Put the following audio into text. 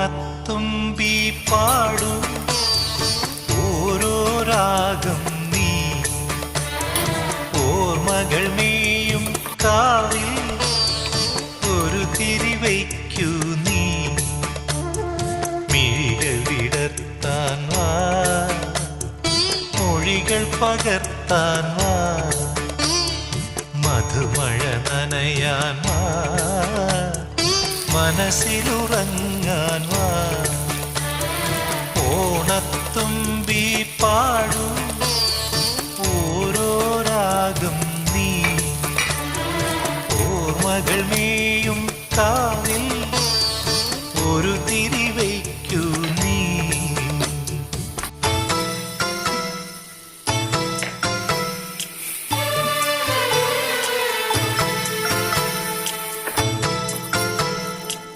ഓണത്തുമ്പി പാടു ഓരോ രാഗം നീ ഓർമ്മകൾ മേയും കാവിൽ ഒരു തിരിവയ്ക്കൂ നീ മിഴികൾ വിടർത്താൻ വാ മൊഴികൾ പകർത്താൻ വാ മധുമഴ നനയാൻ വാ മനസ്സിലുറങ്ങാൻ വാ ഓണത്തുമ്പി പാടു